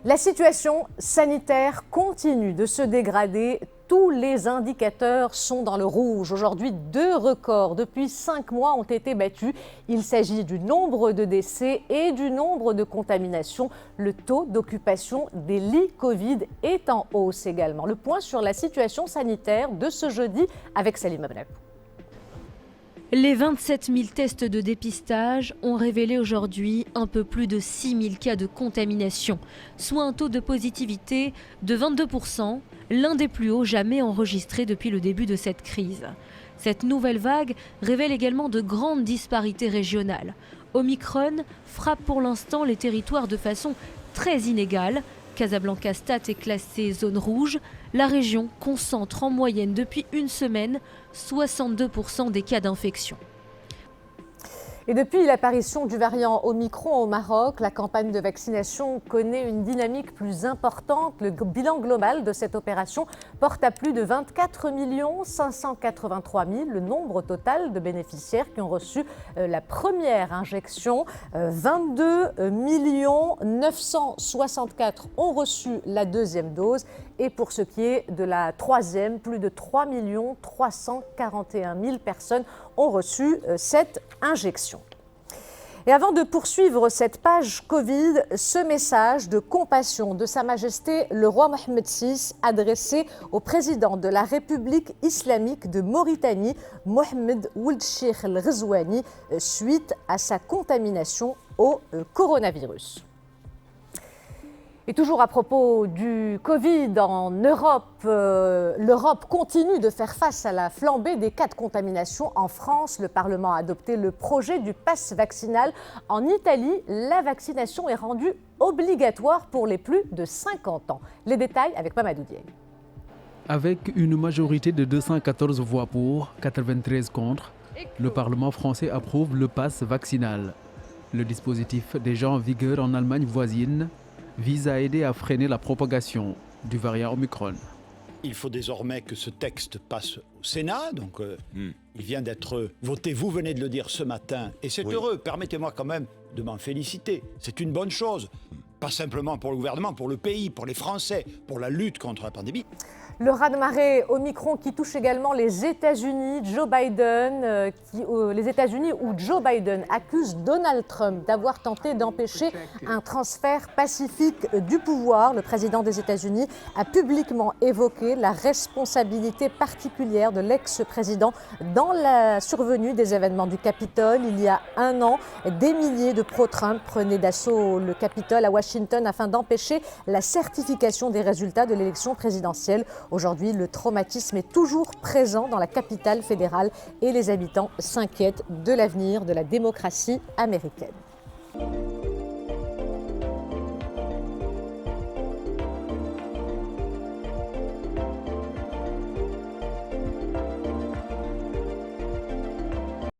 La situation sanitaire continue de se dégrader. Tous les indicateurs sont dans le rouge. Aujourd'hui, 2 records depuis 5 mois ont été battus. Il s'agit du nombre de décès et du nombre de contaminations. Le taux d'occupation des lits Covid est en hausse également. Le point sur la situation sanitaire de ce jeudi avec Salim Abnab. Les 27 000 tests de dépistage ont révélé aujourd'hui un peu plus de 6 000 cas de contamination, soit un taux de positivité de 22%, l'un des plus hauts jamais enregistrés depuis le début de cette crise. Cette nouvelle vague révèle également de grandes disparités régionales. Omicron frappe pour l'instant les territoires de façon très inégale. Casablanca-Stat est classée zone rouge. La région concentre en moyenne depuis une semaine 62% des cas d'infection. Et depuis l'apparition du variant Omicron au Maroc, la campagne de vaccination connaît une dynamique plus importante. Le bilan global de cette opération porte à plus de 24 583 000 le nombre total de bénéficiaires qui ont reçu la première injection. 22 964 ont reçu la deuxième dose. Et pour ce qui est de la troisième, plus de 3 341 000 personnes ont reçu cette injection. Et avant de poursuivre cette page Covid, ce message de compassion de Sa Majesté le roi Mohammed VI adressé au président de la République islamique de Mauritanie, Mohamed Ould Cheikh El Ghazouani, suite à sa contamination au coronavirus. Et toujours à propos du Covid en Europe, l'Europe continue de faire face à la flambée des cas de contamination. En France, le Parlement a adopté le projet du pass vaccinal. En Italie, la vaccination est rendue obligatoire pour les plus de 50 ans. Les détails avec Mamadou Dieng. Avec une majorité de 214 voix pour, 93 contre, le Parlement français approuve le pass vaccinal. Le dispositif déjà en vigueur en Allemagne voisine vise à aider à freiner la propagation du variant Omicron. Il faut désormais que ce texte passe au Sénat, donc il vient d'être voté, vous venez de le dire ce matin, et c'est heureux, permettez-moi quand même de m'en féliciter, c'est une bonne chose, pas simplement pour le gouvernement, pour le pays, pour les Français, pour la lutte contre la pandémie. Le raz-de-marée Omicron qui touche également les États-Unis, les États-Unis où Joe Biden accuse Donald Trump d'avoir tenté d'empêcher un transfert pacifique du pouvoir. Le président des États-Unis a publiquement évoqué la responsabilité particulière de l'ex-président dans la survenue des événements du Capitole. Il y a un an, des milliers de pro-Trump prenaient d'assaut le Capitole à Washington afin d'empêcher la certification des résultats de l'élection présidentielle. Aujourd'hui, le traumatisme est toujours présent dans la capitale fédérale et les habitants s'inquiètent de l'avenir de la démocratie américaine.